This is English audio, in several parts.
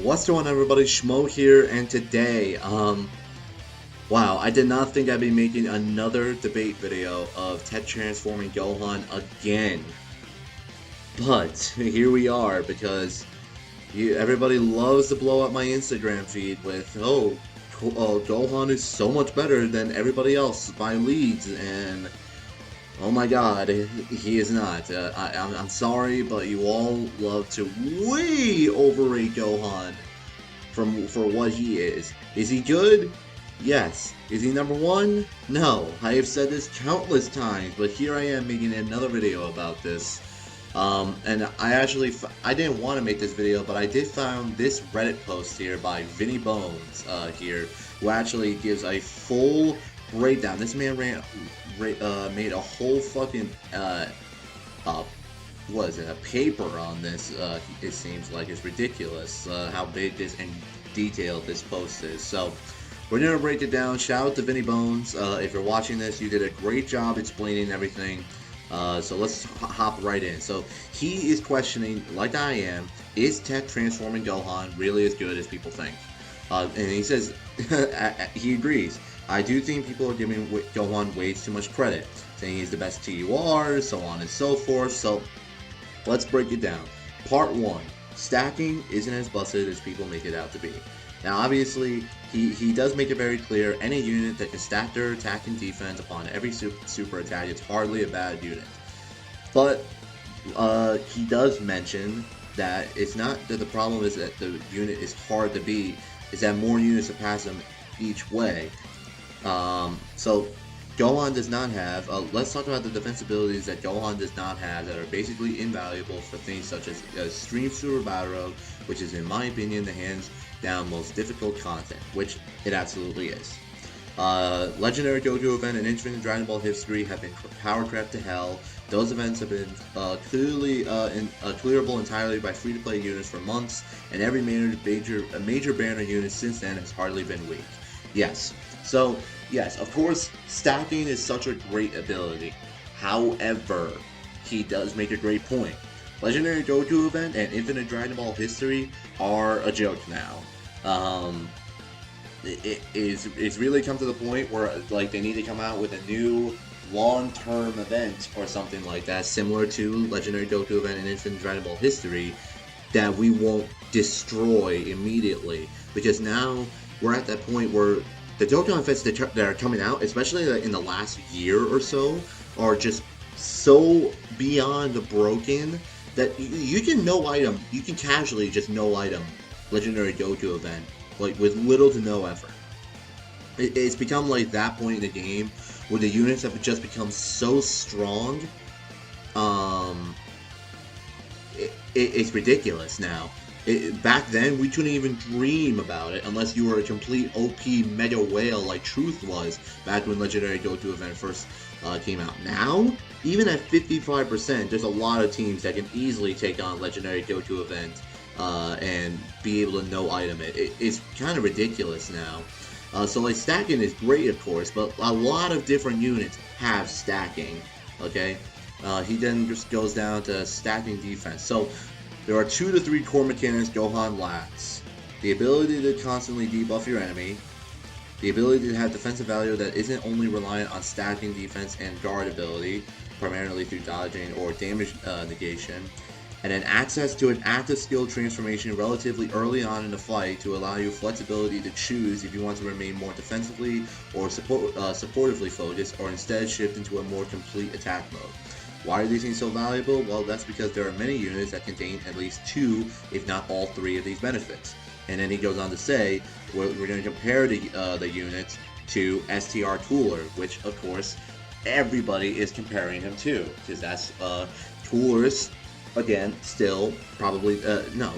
What's going on, everybody? Schmo here, and today, wow, I did not think I'd be making another debate video of TEQ transforming Gohan again. But here we are, because everybody loves to blow up my Instagram feed with, Gohan is so much better than everybody else by leagues, and oh my god, he is not. I'm sorry, but you all love to way overrate Gohan for what he is. Is he good? Yes. Is he number one? No. I have said this countless times, but here I am making another video about this. And I didn't want to make this video, but I did find this Reddit post here by Vinny Bones here, who actually gives a full breakdown. This man made a whole fucking what is it, a paper on this. It seems like it's ridiculous how big this and detailed this post is. So we're gonna break it down. Shout out to Vinny Bones. If you're watching this, you did a great job explaining everything. So let's hop right in. So he is questioning, like I am, is TEQ transforming Gohan really as good as people think? And he says he agrees. I do think people are giving Gohan way too much credit, saying he's the best TUR, so on and so forth. So let's break it down. Part 1. Stacking isn't as busted as people make it out to be. Now obviously, he does make it very clear, any unit that can stack their attack and defense upon every super attack is hardly a bad unit. But he does mention that it's not that the problem is that the unit is hard to beat, is that more units surpass him each way. So Gohan does not have, let's talk about the defense abilities that Gohan does not have that are basically invaluable for things such as Stream Super Battle Road, which is in my opinion the hands down most difficult content, which it absolutely is. Legendary Goku event and Infinite Dragon Ball history have been power crept to hell. Those events have been clearable entirely by free-to-play units for months, and every major banner unit since then has hardly been weak. Yes. So, yes, of course, stacking is such a great ability. However, he does make a great point. Legendary Goku event and Infinite Dragon Ball history are a joke now. It's really come to the point where like they need to come out with a new long-term event or something like that, similar to Legendary Goku event and Infinite Dragon Ball history, that we won't destroy immediately, because now we're at that point where the Dokkan events that are coming out, especially in the last year or so, are just so beyond broken that you can you can casually just no item Legendary Goku event, like with little to no effort. It's become like that point in the game where the units have just become so strong. It's ridiculous now. Back then, we couldn't even dream about it unless you were a complete OP mega whale like Truth was back when Legendary Goku event first came out. Now, even at 55%, there's a lot of teams that can easily take on Legendary Goku event and be able to no item it. It's kind of ridiculous now. So like stacking is great, of course, but a lot of different units have stacking. Okay, he then just goes down to stacking defense. So there are 2 to 3 core mechanics Gohan lacks: the ability to constantly debuff your enemy, the ability to have defensive value that isn't only reliant on stacking defense and guard ability, primarily through dodging or damage negation, and then access to an active skill transformation relatively early on in the fight to allow you flexibility to choose if you want to remain more defensively or supportively focused, or instead shift into a more complete attack mode. Why are these things so valuable? Well, that's because there are many units that contain at least 2, if not all 3 of these benefits. And then he goes on to say, we're going to compare the units to STR Cooler, which of course everybody is comparing him to, because that's Cooler's, again, still probably, not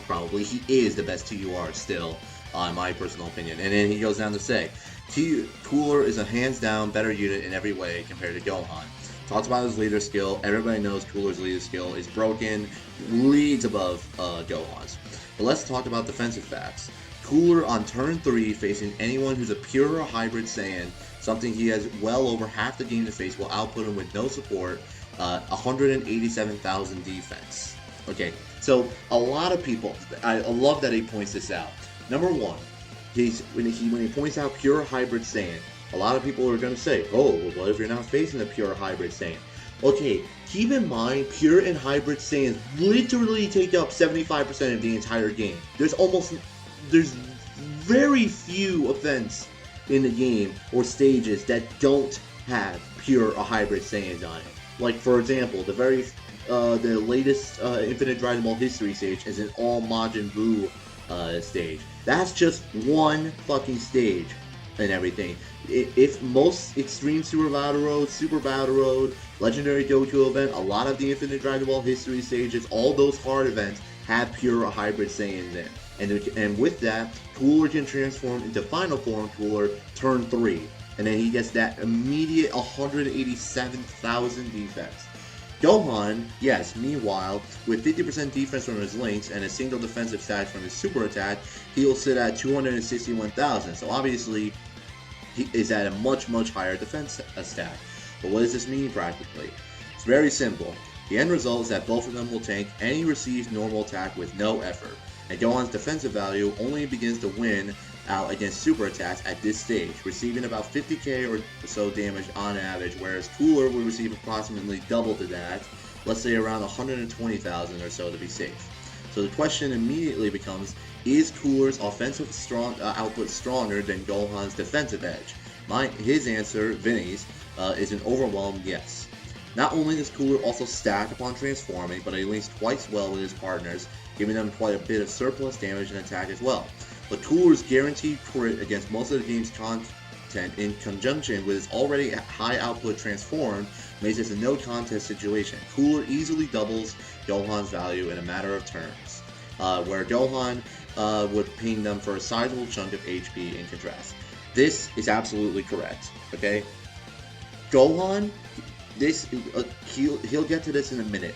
probably, he is the best TUR still, in my personal opinion. And then he goes down to say, Cooler is a hands down better unit in every way compared to Gohan. Talks about his leader skill. Everybody knows Cooler's leader skill is broken, leads above Gohan's. But let's talk about defensive facts. Cooler on turn 3 facing anyone who's a pure or hybrid Saiyan, something he has well over half the game to face, will output him with no support, 187,000 defense. Okay, So a lot of people, I love that he points this out. Number one, when he points out pure hybrid Saiyan, a lot of people are going to say, oh, well, what if you're not facing a pure hybrid Saiyan? Okay, keep in mind, pure and hybrid Saiyans literally take up 75% of the entire game. There's very few events in the game or stages that don't have pure or hybrid Saiyans on it. Like, for example, the latest Infinite Dragonball history stage is an all Majin Buu stage. That's just one fucking stage and everything. If most Extreme Super Battle Road, Legendary Goku event, a lot of the Infinite Dragonball history stages, all those hard events have pure or hybrid Saiyans in. And with that, Cooler can transform into Final Form Cooler turn 3. And then he gets that immediate 187,000 defense. Gohan, yes, meanwhile, with 50% defense from his links and a single defensive stack from his super attack, he'll sit at 261,000. So obviously, he is at a much higher defense stack. But what does this mean practically? It's very simple. The end result is that both of them will tank any received normal attack with no effort. And Gohan's defensive value only begins to win out against super attacks at this stage, receiving about 50k or so damage on average, whereas Cooler will receive approximately double to that, let's say around 120,000 or so to be safe. So the question immediately becomes, is Cooler's offensive output stronger than Gohan's defensive edge? His answer, Vinny's, is an overwhelming yes. Not only does Cooler also stack upon transforming, but he links twice well with his partners, giving them quite a bit of surplus damage and attack as well. But Cooler's guaranteed crit against most of the game's content in conjunction with his already high output transform makes this a no contest situation. Cooler easily doubles Gohan's value in a matter of turns, where Gohan would ping them for a sizable chunk of HP in contrast. This is absolutely correct, okay? Gohan, he'll get to this in a minute.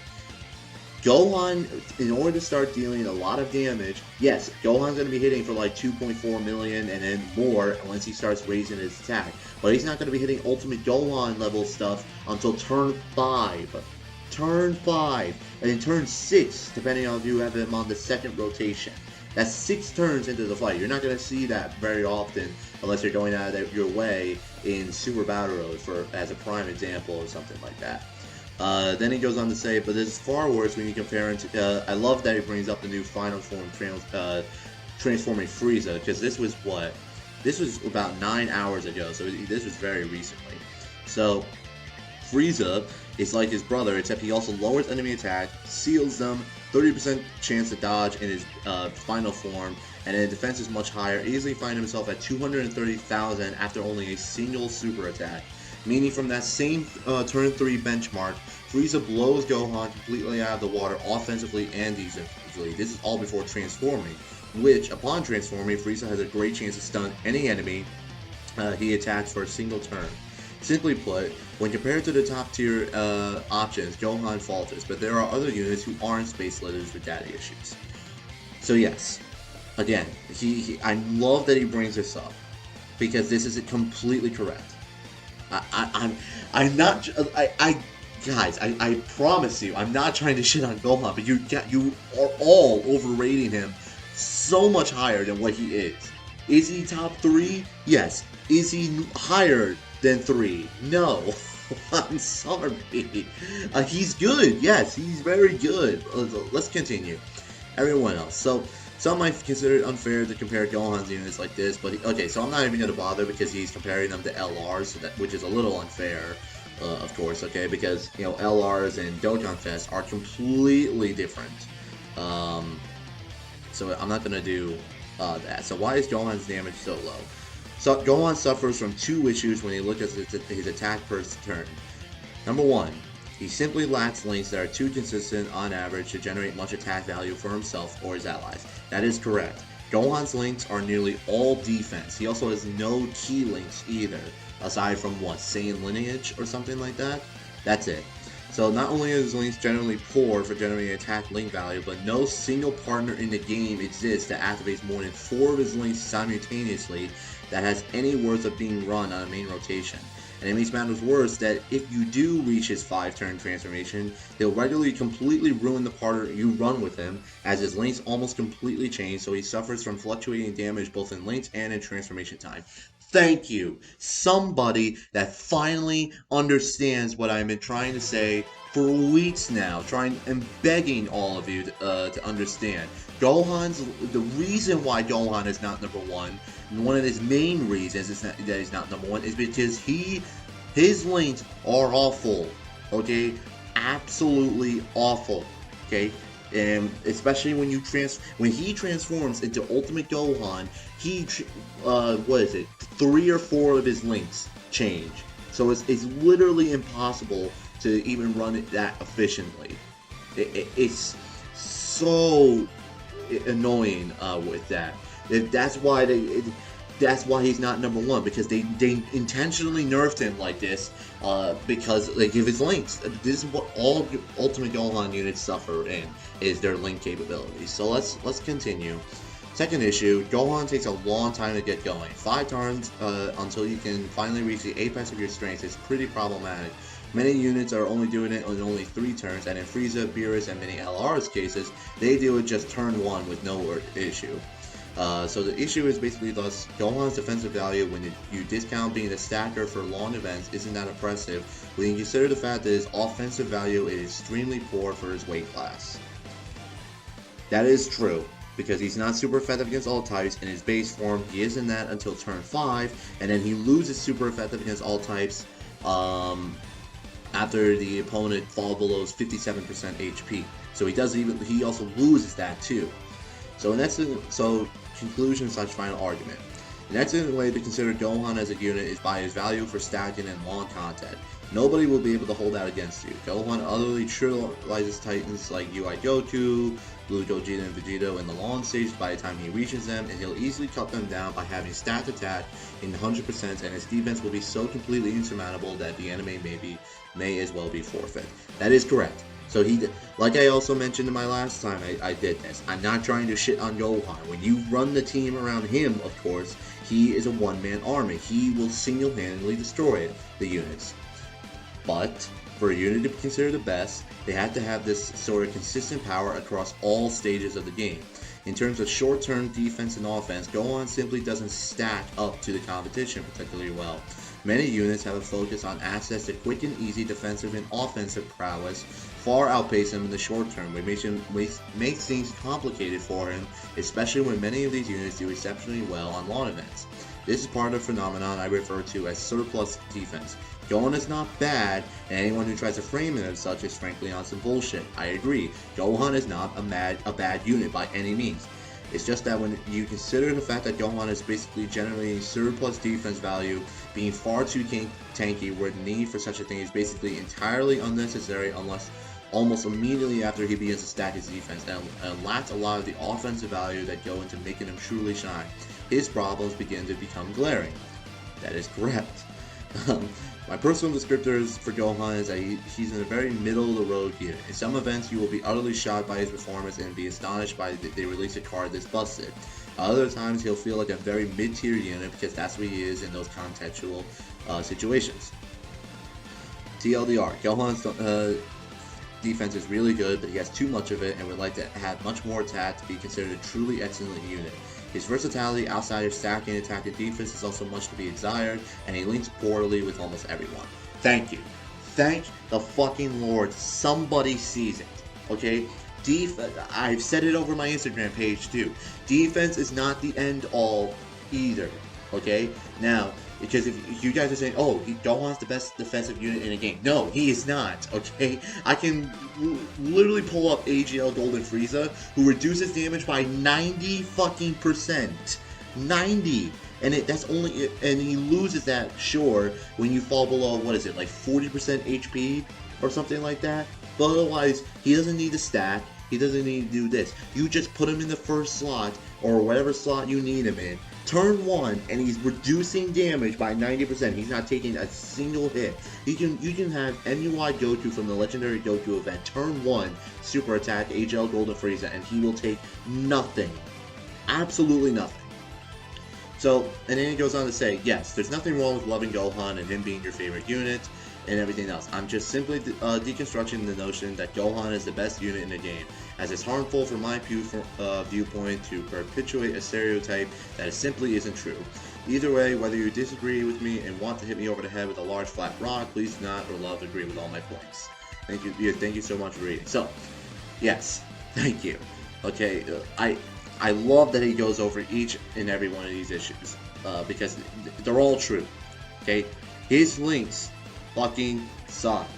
Gohan, in order to start dealing a lot of damage, yes, Gohan's going to be hitting for like 2.4 million and then more once he starts raising his attack. But he's not going to be hitting Ultimate Gohan level stuff until turn 5. Turn 5. And then turn 6, depending on if you have him on the second rotation. That's 6 turns into the fight. You're not going to see that very often unless you're going out of your way in Super Battle Road, as a prime example or something like that. Then he goes on to say, but this is far worse when you compare it to, I love that he brings up the new Final Form transforming Frieza, because this was about 9 hours ago, so this was very recently. So, Frieza is like his brother, except he also lowers enemy attack, seals them, 30% chance to dodge in his final form, and then defense is much higher, easily find himself at 230,000 after only a single super attack. Meaning from that same turn 3 benchmark, Frieza blows Gohan completely out of the water offensively and defensively. This is all before transforming, which, upon transforming, Frieza has a great chance to stun any enemy he attacks for a single turn. Simply put, when compared to the top tier options, Gohan falters, but there are other units who aren't space lizards with daddy issues. So yes, again, I love that he brings this up, because this is completely correct. I'm not. Guys, I promise you, I'm not trying to shit on Gohan, but you are all overrating him so much higher than what he is. Is he top 3? Yes. Is he higher than 3? No. I'm sorry. He's good. Yes, he's very good. Let's continue. Everyone else. So, some might consider it unfair to compare Gohan's units like this, but okay, so I'm not even going to bother because he's comparing them to LRs, which is a little unfair, of course, okay, because, you know, LRs and Dokkan Fest are completely different. So I'm not going to do that. So why is Gohan's damage so low? So Gohan suffers from 2 issues when you look at his attack per turn. Number 1. He simply lacks links that are too consistent on average to generate much attack value for himself or his allies. That is correct. Gohan's links are nearly all defense. He also has no key links either, aside from what, Saiyan lineage or something like that? That's it. So not only are his links generally poor for generating attack link value, but no single partner in the game exists that activates more than 4 of his links simultaneously that has any worth of being run on a main rotation. And it makes matters worse that if you do reach his 5-turn transformation, he'll regularly completely ruin the part you run with him, as his links almost completely change, so he suffers from fluctuating damage both in links and in transformation time. Thank you. Somebody that finally understands what I've been trying to say for weeks now, trying and begging all of you to understand. The reason why Gohan is not number one, and one of his main reasons that he's not number one, is because his links are awful, okay? Absolutely awful, okay? And especially when he transforms into Ultimate Gohan, what is it? 3 or 4 of his links change. So it's literally impossible to even run it that efficiently. It's so annoying with that. That's why he's not number one, because they intentionally nerfed him like this because they give his links. This is what all Ultimate Gohan units suffer in, is their link capabilities. So let's continue. Second issue, Gohan takes a long time to get going. 5 turns until you can finally reach the apex of your strength is pretty problematic. Many units are only doing it in only 3 turns, and in Frieza, Beerus, and many LR's cases, they do it just turn 1 with no issue. So the issue is basically thus, Gohan's defensive value when you discount being a stacker for long events isn't that impressive when you consider the fact that his offensive value is extremely poor for his weight class. That is true, because he's not super effective against all types. In his base form, he isn't that until turn 5, and then he loses super effective against all types after the opponent falls below 57% HP. So he also loses that too. So conclusion/final argument. An excellent way to consider Gohan as a unit is by his value for stacking and long content. Nobody will be able to hold out against you. Gohan utterly trivializes titans like UI Goku, Blue Gogeta, and Vegeta in the long stage by the time he reaches them, and he'll easily cut them down by having stacked attack in 100%, and his defense will be so completely insurmountable that the enemy may as well be forfeit. That is correct. So like I also mentioned in my last time I did this, I'm not trying to shit on Gohan. When you run the team around him, of course, he is a one-man army. He will single-handedly destroy the units. But for a unit to be considered the best, they have to have this sort of consistent power across all stages of the game. In terms of short-term defense and offense, Gohan simply doesn't stack up to the competition particularly well. Many units have a focus on access to quick and easy defensive and offensive prowess, far outpace him in the short term, which makes things complicated for him, especially when many of these units do exceptionally well on lawn events. This is part of the phenomenon I refer to as surplus defense. Gohan is not bad, and anyone who tries to frame it as such is frankly on some bullshit. I agree, Gohan is not a bad unit by any means. It's just that when you consider the fact that Gohan is basically generating surplus defense value, being far too tanky, where the need for such a thing is basically entirely unnecessary unless almost immediately after he begins to stack his defense, and lacks a lot of the offensive value that go into making him truly shine. His problems begin to become glaring. That is correct. My personal descriptors for Gohan is that he's in a very middle-of-the-road unit. In some events, you will be utterly shocked by his performance and be astonished by they release a card that's busted. Other times, he'll feel like a very mid-tier unit because that's what he is in those contextual situations. TLDR, Gohan's defense is really good, but he has too much of it and would like to have much more attack to be considered a truly excellent unit. His versatility outside of stacking, attack, and defense is also much to be desired, and he links poorly with almost everyone. Thank you. Thank the fucking Lord. Somebody sees it. Okay? I've said it over my Instagram page too. Defense is not the end all either. Okay? Now, because if you guys are saying, oh, Gohan's the best defensive unit in a game. No, he is not, okay? I can literally pull up AGL Golden Frieza, who reduces damage by 90 fucking percent. 90! And he loses that, sure, when you fall below, what is it, like 40% HP or something like that? But otherwise, he doesn't need to stack. He doesn't need to do this. You just put him in the first slot, or whatever slot you need him in. Turn 1, and he's reducing damage by 90%. He's not taking a single hit. You can have MUI Goku from the Legendary Goku event, turn 1, super attack, HL Golden Frieza, and he will take nothing. Absolutely nothing. So, and then he goes on to say, yes, there's nothing wrong with loving Gohan and him being your favorite unit and everything else. I'm just simply deconstructing the notion that Gohan is the best unit in the game, as it's harmful from my viewpoint to perpetuate a stereotype that simply isn't true. Either way, whether you disagree with me and want to hit me over the head with a large flat rock, please do not or love agree with all my points. Thank you. Yeah, thank you so much for reading. So, yes, thank you. Okay, I love that he goes over each and every one of these issues because they're all true. Okay, his links fucking suck.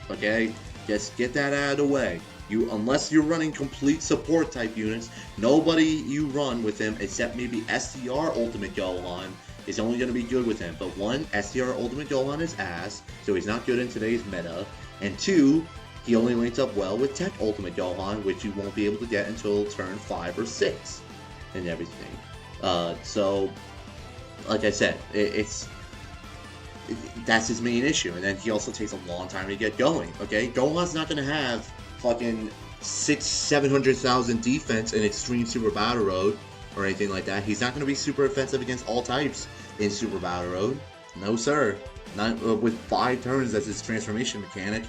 Okay, just get that out of the way. Unless you're running complete support type units, nobody you run with him except maybe STR Ultimate Gohan is only going to be good with him. But one, STR Ultimate Gohan is ass, so he's not good in today's meta. And two, he only links up well with TEQ Ultimate Gohan, which you won't be able to get until turn 5 or 6 and everything. So, like I said, that's his main issue. And then he also takes a long time to get going. Okay, Gohan's not going to have fucking 600,000-700,000 defense in Extreme Super Battle Road or anything like that. He's not going to be super offensive against all types in Super Battle Road. No, sir. Not with 5 turns as his transformation mechanic.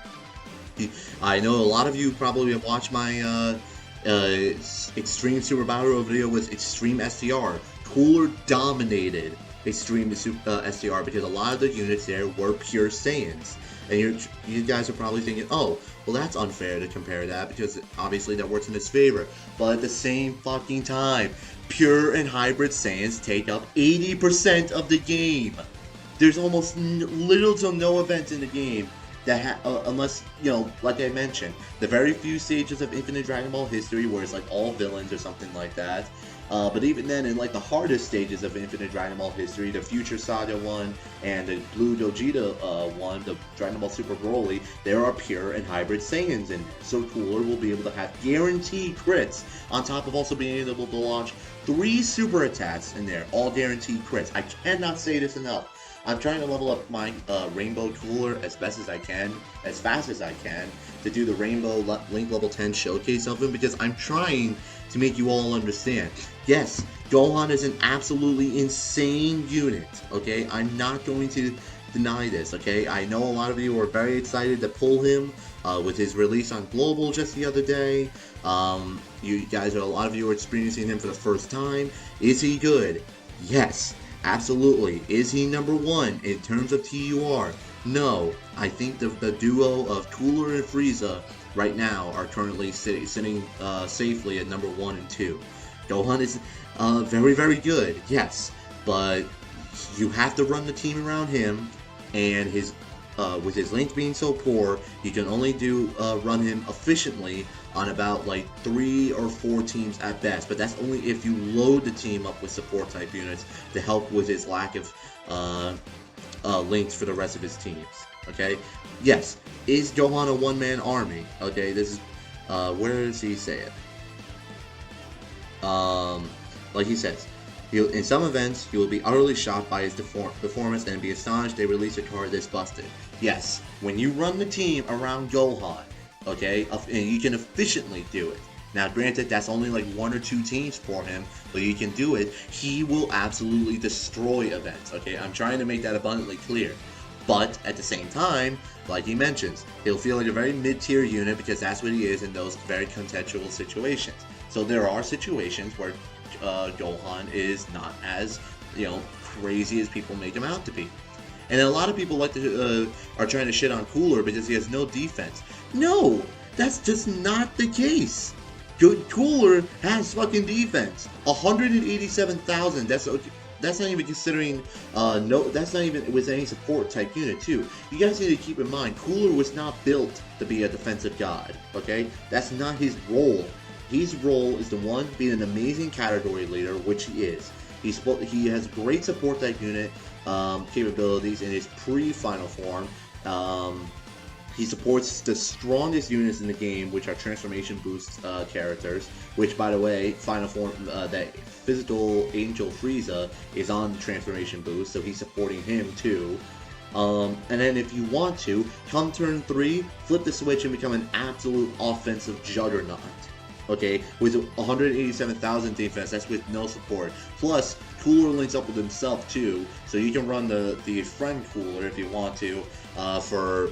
I know a lot of you probably have watched my Extreme Super Battle Road video with Extreme STR. Cooler dominated Extreme STR because a lot of the units there were pure Saiyans. And you guys are probably thinking, oh, well, that's unfair to compare that because obviously that works in his favor. But at the same fucking time, pure and hybrid Saiyans take up 80% of the game. There's almost little to no events in the game that unless, you know, like I mentioned, the very few stages of Infinite Dragon Ball history where it's like all villains or something like that. But even then, in like the hardest stages of Infinite Dragon Ball history, the Future Saga one and the Blue Gogeta one, the Dragon Ball Super Broly, there are pure and hybrid Saiyans in there. So Cooler will be able to have guaranteed crits, on top of also being able to launch 3 super attacks in there, all guaranteed crits. I cannot say this enough. I'm trying to level up my Rainbow Cooler as best as I can, as fast as I can, to do the Rainbow Link Level 10 showcase of him, because I'm trying to make you all understand. Yes, Gohan is an absolutely insane unit, okay? I'm not going to deny this, okay? I know a lot of you are very excited to pull him with his release on Global just the other day. You guys, a lot of you are experiencing him for the first time. Is he good? Yes. Absolutely. Is he number 1 in terms of TUR? No. I think the duo of Cooler and Frieza right now are currently sitting safely at number 1 and 2. Gohan is very, very good, yes, but you have to run the team around him, and his with his length being so poor, you can only run him efficiently on about like 3 or 4 teams at best, but that's only if you load the team up with support type units to help with his lack of links for the rest of his teams. Okay, yes, is Gohan a one-man army? Okay, this is where does he say it? Like he says, in some events, you will be utterly shocked by his performance and be astonished they release a card this busted. Yes, when you run the team around Gohan, okay, and you can efficiently do it. Now, granted, that's only like 1 or 2 teams for him, but you can do it. He will absolutely destroy events, okay? I'm trying to make that abundantly clear. But, at the same time, like he mentions, he'll feel like a very mid-tier unit because that's what he is in those very contextual situations. So there are situations where Gohan is not as, crazy as people make him out to be. And a lot of people are trying to shit on Cooler because he has no defense. No, that's just not the case. Cooler has fucking defense. 187,000. That's not even considering that's not even with any support type unit too. You guys need to keep in mind, Cooler was not built to be a defensive god. Okay, that's not his role. His role is the one being an amazing category leader, which he is. He has great support type unit capabilities in his pre-final form. He supports the strongest units in the game, which are transformation boost characters, which, by the way, final form, that physical Angel Frieza is on the transformation boost, so he's supporting him too. And then if you want to, come turn 3, flip the switch and become an absolute offensive juggernaut. Okay, with 187,000 defense, that's with no support. Plus, Cooler links up with himself too, so you can run the friend Cooler if you want to for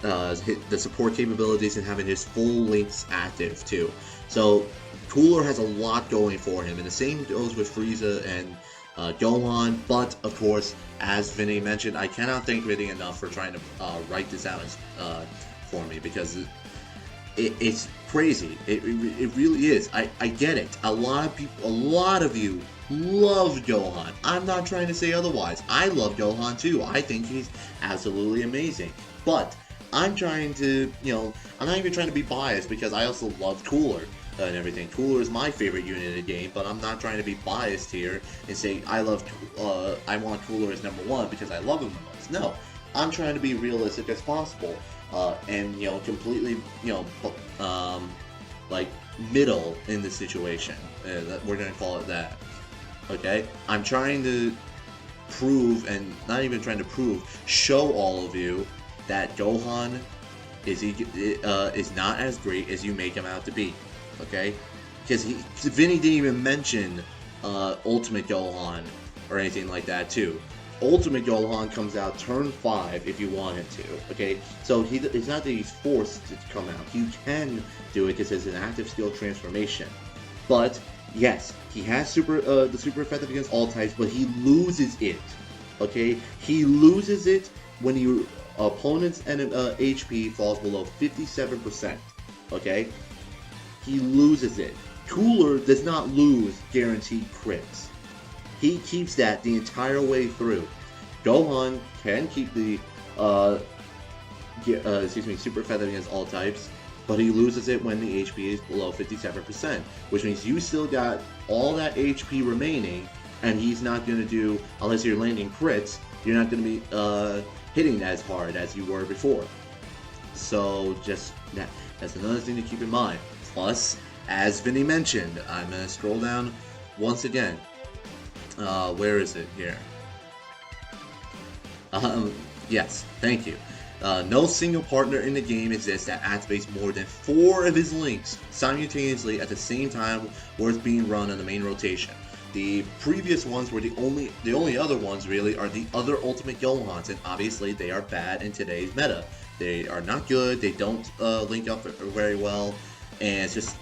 the support capabilities and having his full links active too. So Cooler has a lot going for him, and the same goes with Frieza and Gohan. But of course, as Vinny mentioned, I cannot thank Vinny enough for trying to write this out for me, because it's crazy. It really is. I get it. A lot of people, a lot of you love Gohan. I'm not trying to say otherwise. I love Gohan too. I think he's absolutely amazing. But I'm trying to, I'm not even trying to be biased, because I also love Cooler and everything. Cooler is my favorite unit in the game, but I'm not trying to be biased here and say I want Cooler as #1 because I love him the most. No, I'm trying to be realistic as possible. And completely, like middle in the situation. We're gonna call it that. Okay, I'm trying to prove, and not even trying to prove, show all of you that Gohan is not as great as you make him out to be. Okay, because Vinny didn't even mention Ultimate Gohan or anything like that too. Ultimate Gohan comes out turn 5 if you want him to, okay? So it's not that he's forced to come out. You can do it because it's an active skill transformation. But, yes, he has the super effective against all types, but he loses it, okay? He loses it when your opponent's HP falls below 57%, okay? He loses it. Cooler does not lose guaranteed crits. He keeps that the entire way through. Gohan can keep the super effective against all types, but he loses it when the HP is below 57%, which means you still got all that HP remaining, and he's not going to do, unless you're landing crits, you're not going to be hitting as hard as you were before. So just that's another thing to keep in mind. Plus, as Vinny mentioned, I'm going to scroll down once again. Where is it here? Yes, thank you. No single partner in the game exists that activates more than 4 of his links simultaneously at the same time worth being run on the main rotation. The previous ones were the only other ones really are the other Ultimate Gohans, and obviously they are bad in today's meta. They are not good, they don't link up very well, and it's just,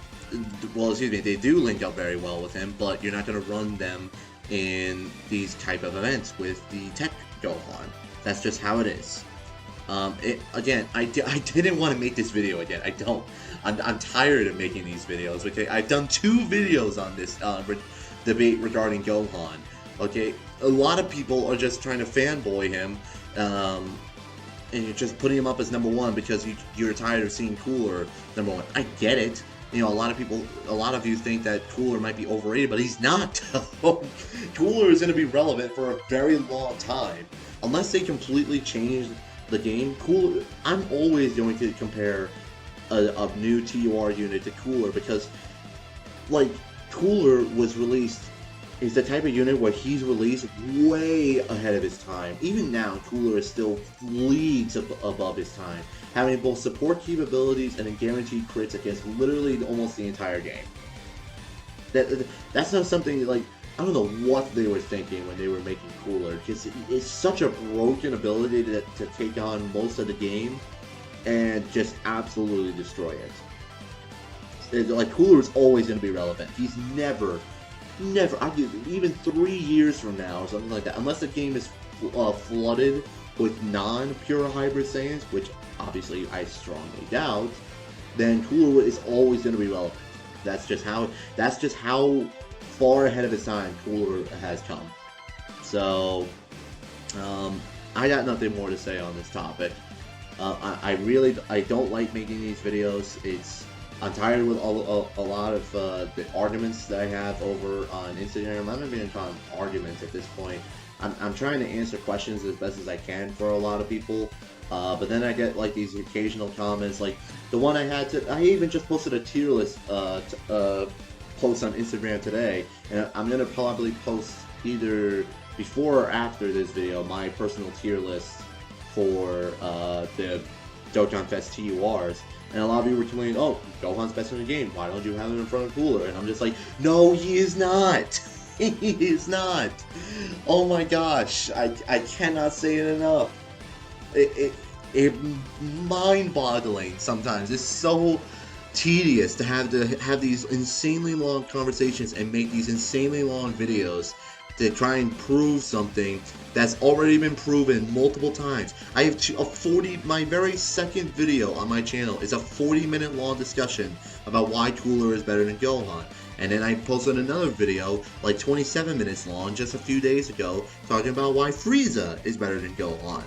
well, excuse me, they do link up very well with him, but you're not going to run them in these type of events with the TEQ Gohan. That's just how it is. Again, I didn't want to make this video again. I don't. I'm tired of making these videos. Okay, I've done 2 videos on this debate regarding Gohan. Okay, a lot of people are just trying to fanboy him, and you're just putting him up as #1 because you're tired of seeing Cooler #1. I get it. A lot of you think that Cooler might be overrated, but he's not. Cooler is going to be relevant for a very long time. Unless they completely change the game, Cooler, I'm always going to compare a new TUR unit to Cooler, because, like, Cooler was released, is the type of unit where he's released way ahead of his time. Even now, Cooler is still leagues above his time, having both support capabilities and a guaranteed crits against literally almost the entire game. That's not something, like, I don't know what they were thinking when they were making Cooler, because it's such a broken ability to take on most of the game and just absolutely destroy it. Like, Cooler is always going to be relevant. He's never, even 3 years from now or something like that, unless the game is flooded with non-pure Hybrid Saiyans, which obviously I strongly doubt, then Cooler is always going to be relevant. That's just how far ahead of his time Cooler has come. So, I got nothing more to say on this topic. I don't like making these videos. I'm tired with a lot of the arguments that I have over on Instagram. I'm not even going to call them arguments at this point. I'm trying to answer questions as best as I can for a lot of people. But then I get like these occasional comments, like the one I even just posted a tier list post on Instagram today, and I'm gonna probably post either before or after this video my personal tier list for the Dokkan Fest TURs. And a lot of people were tweeting, oh, Gohan's best in the game. Why don't you have him in front of Cooler? And I'm just like, no, he is not. He is not. Oh my gosh. I cannot say it enough. It mind-boggling sometimes. It's so tedious to have these insanely long conversations and make these insanely long videos to try and prove something that's already been proven multiple times. I have my very second video on my channel is a 40-minute long discussion about why Cooler is better than Gohan. And then I posted another video, like 27 minutes long, just a few days ago, talking about why Frieza is better than Gohan.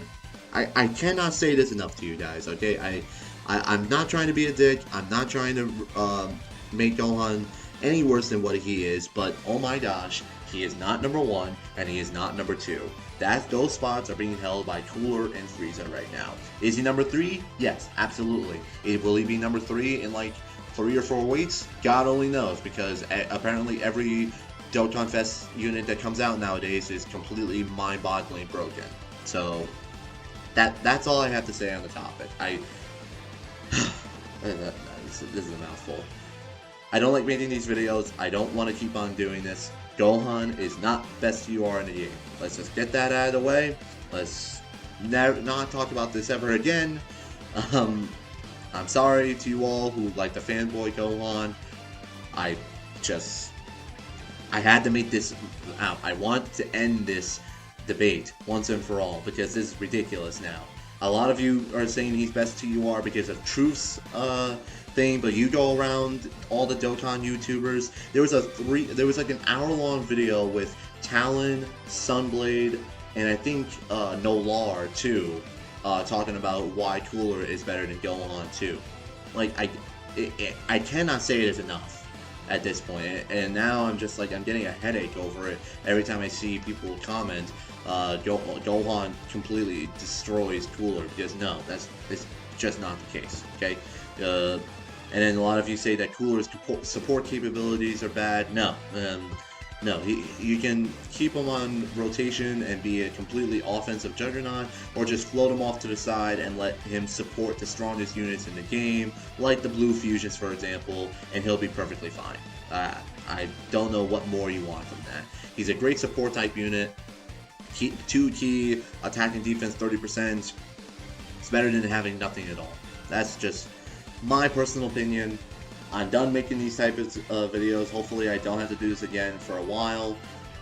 I cannot say this enough to you guys, okay? I'm not trying to be a dick. I'm not trying to make Gohan any worse than what he is, but oh my gosh, he is not number 1, and he is not number 2. Those spots are being held by Cooler and Frieza right now. Is he number 3? Yes, absolutely. Will he be number 3 in like 3 or 4 weeks? God only knows, because apparently every Dokkan Fest unit that comes out nowadays is completely mind-boggling broken. So that's all I have to say on the topic. This is a mouthful. I don't like making these videos. I don't want to keep on doing this. Gohan is not best UR in the game. Let's just get that out of the way. Let's not talk about this ever again. I'm sorry to you all who like the fanboy Gohan. I had to make this out. I want to end this debate once and for all, because this is ridiculous now. A lot of you are saying he's best TUR because of Truth's thing, but you go around all the Dokkan YouTubers. There was like an hour-long video with Talon, Sunblade, and I think Nolar too, talking about why Cooler is better than Gohan too. Like I cannot say it is enough at this point, and now I'm just like, I'm getting a headache over it every time I see people comment Gohan completely destroys Cooler, because no, it's just not the case, okay? And then a lot of you say that Cooler's support capabilities are bad. No, you can keep him on rotation and be a completely offensive juggernaut, or just float him off to the side and let him support the strongest units in the game, like the Blue Fusions, for example, and he'll be perfectly fine. I don't know what more you want from that. He's a great support type unit. 2 key, attack and defense 30%. It's better than having nothing at all. That's just my personal opinion. I'm done making these types of videos. Hopefully I don't have to do this again for a while.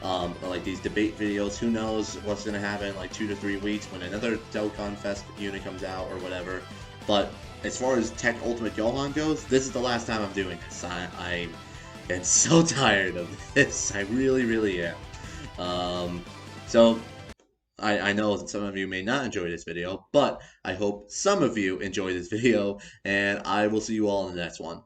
Like these debate videos, who knows what's going to happen in like 2 to 3 weeks when another Dokkan Fest unit comes out or whatever. But as far as TEQ Ultimate Gohan goes, this is the last time I'm doing this. I am so tired of this. I really, really am. So, I know some of you may not enjoy this video, but I hope some of you enjoy this video, and I will see you all in the next one.